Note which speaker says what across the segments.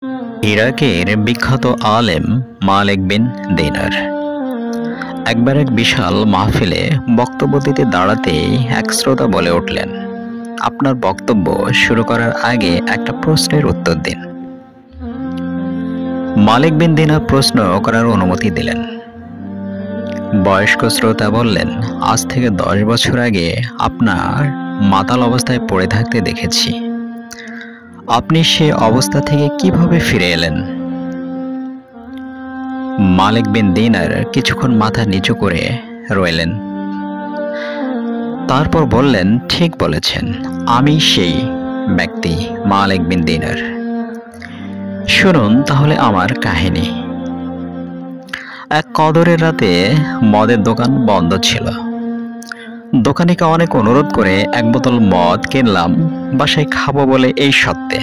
Speaker 1: ইরাকের বিখ্যাত আলেম মালিক বিন দিনার একবার এক বিশাল মাহফিলে বক্তব্য দিতে দাঁড়াতেই এক শ্রোতা বলে উঠলেন, আপনার বক্তব্য শুরু করার আগে একটা প্রশ্নের উত্তর দিন। মালিক বিন দিনার প্রশ্ন করার অনুমতি দিলেন। বয়স্ক শ্রোতা বললেন, আজ থেকে 10 বছর আগে আপনার মাতাল অবস্থায় পড়ে থাকতে দেখেছি। আপনি সে অবস্থা থেকে কিভাবে ফিরে এলেন? মালিক বিন দিনার কিছুক্ষণ মাথা নিচু করে রইলেন। তারপর বললেন, ঠিক বলেছেন, আমি সেই ব্যক্তি মালিক বিন দিনার। শুনুন তাহলে আমার কাহিনী। এক কদরের রাতে মদের দোকান বন্ধ ছিল। দোকানিকে অনেক অনুরোধ করে এক বোতল মদ কিনলাম বাসায় খাবো বলে। এই সত্ত্বে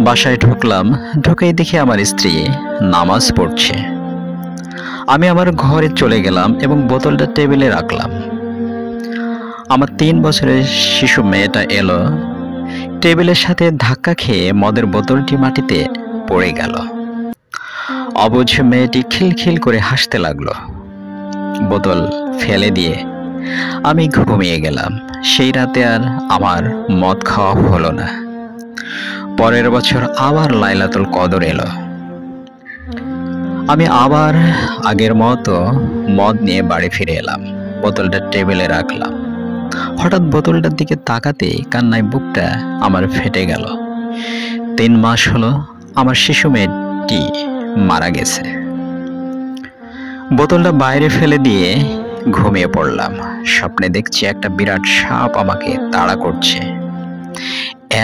Speaker 1: বাসায় ঢুকলাম, ঢুকেই দেখি আমার স্ত্রী নামাজ পড়ছে। আমি আমার ঘরে চলে গেলাম এবং বোতলটা টেবিলে রাখলাম। আমার 3 বছরের শিশু মেয়েটা এলো, টেবিলের সাথে ধাক্কা খেয়ে মদের বোতলটি মাটিতে পড়ে গেল। অবুঝ মেয়েটি খিলখিল করে হাসতে লাগলো। বোতল ফেলে দিয়ে আমি ঘুমিয়ে গেলাম। সেই রাতে আর আমার মদ খাওয়া হলো না। পরের বছর আবার লাইলাতুল কদর এলো। আমি আবার আগের মতো মদ নিয়ে বাড়ি ফিরে এলাম, বোতলটা টেবিলে রাখলাম। হঠাৎ বোতলটার দিকে তাকাতেই কান্নায় বুকটা আমার ফেটে গেল। 3 মাস হলো আমার শিশু মেয়েটি মারা গেছে। বোতলটা বাইরে ফেলে দিয়ে ঘুমিয়ে পড়লাম। স্বপ্নে দেখছি একটা বিরাট সাপ আমাকে তাড়া করছে।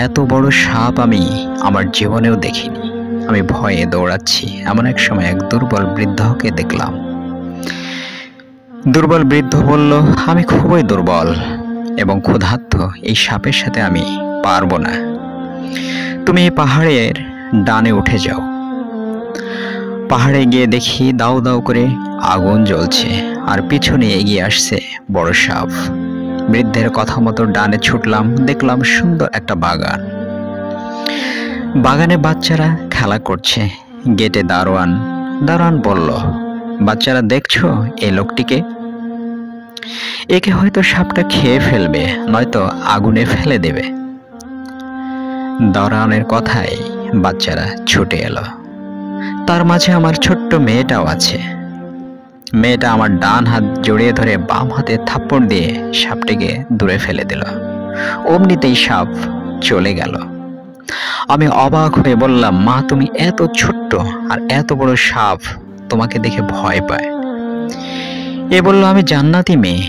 Speaker 1: এত বড় সাপ আমি আমার জীবনেও দেখিনি। আমি ভয়ে দৌড়াচ্ছি। এমন এক সময় এক দুর্বল বৃদ্ধকে দেখলাম। দুর্বল বৃদ্ধ বলল, আমি খুবই দুর্বল এবং ক্ষুধার্ত, এই সাপের সাথে আমি পারবো না। তুমি এই পাহাড়ের ডানে উঠে যাও। পাহাড়ে গিয়ে দেখি দাউ দাউ করে আগুন জ্বলছে আর পিছনে এগিয়ে আসছে বড় সাপ। বৃদ্ধের কথা মতো ডানে ছুটলাম। দেখলাম সুন্দর একটা বাগান। বাগানে বাচ্চারা খেলা করছে। গেটে দারোয়ান বলল, বাচ্চারা দেখছো এই লোকটিকে? একে হয়তো সাপটা খেয়ে ফেলবে, নয়তো আগুনে ফেলে দেবে। দারোয়ানের কথায় বাচ্চারা ছুটে এলো। তার মাঝে আমার ছোট্ট মেয়েটাও আছে। মেয়েটা আমার ডান হাত জড়িয়ে ধরে বাম হাতে থাপ্পড় দিয়ে সাপটিকে দূরে ফেলে দিল। অমনিতেই সাপ চলে গেল। আমি অবাক হয়ে বললাম, মা, তুমি এত ছোট্ট আর এত বড় সাপ তোমাকে দেখে ভয় পায়। এ বলল, আমি জান্নাতি মেয়ে,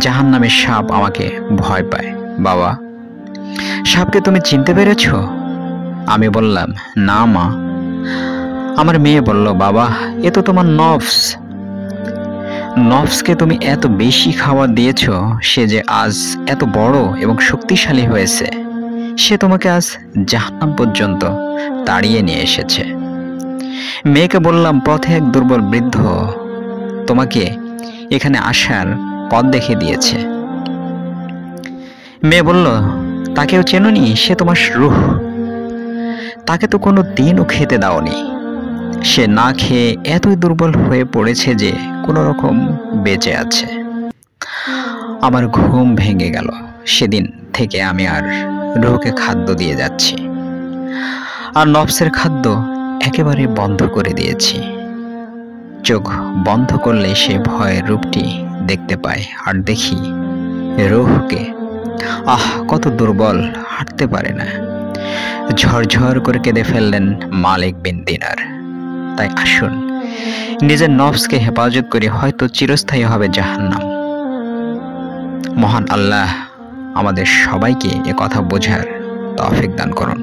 Speaker 1: জাহান্নামের সাপ আমাকে ভয় পায়। বাবা, সাপকে তুমি চিনতে পেরেছো? আমি বললাম, না মা। আমার মেয়ে বলল, বাবা, এ তো তোমার নফসকে তুমি এত বেশি খাবার দিয়েছ, সে যে আজ এত বড় এবং শক্তিশালী হয়েছে। সে তোমাকে আজ জাহান্নাম পর্যন্ত তাড়িয়ে নিয়ে এসেছে। মেয়েকে বললাম, পথে এক দুর্বল বৃদ্ধ তোমাকে এখানে আসার পথ দেখিয়ে দিয়েছে। মেয়ে বলল, তাকেও চেনোনি? সে তোমার রূহ। তাকে তো কোনো দিনও খেতে দাওনি। সে না খেয়ে এতই দুর্বল হয়ে পড়েছে যে কোনো রকম বেঁচে আছে। আমার ঘুম ভেঙে গেল। সেদিন থেকে আমি আর রূহকে খাদ্য দিয়ে যাচ্ছি, আর নফসের খাদ্য একেবারে বন্ধ করে দিয়েছি। চোখ বন্ধ করলে সে ভয়ের রূপটি দেখতে পাই, আর দেখি রূহকে। কত দুর্বল, হাঁটতে পারে না। ঝরঝর করে কেঁদে ফেললেন মালিক বিন দিনার। তাই আসুন নিজের নফসকে হেফাজত করি, হয়তো চিরস্থায়ী হবে জাহান্নাম। মহান আল্লাহ আমাদের সবাইকে এ কথা বোঝার তৌফিক দান করুন।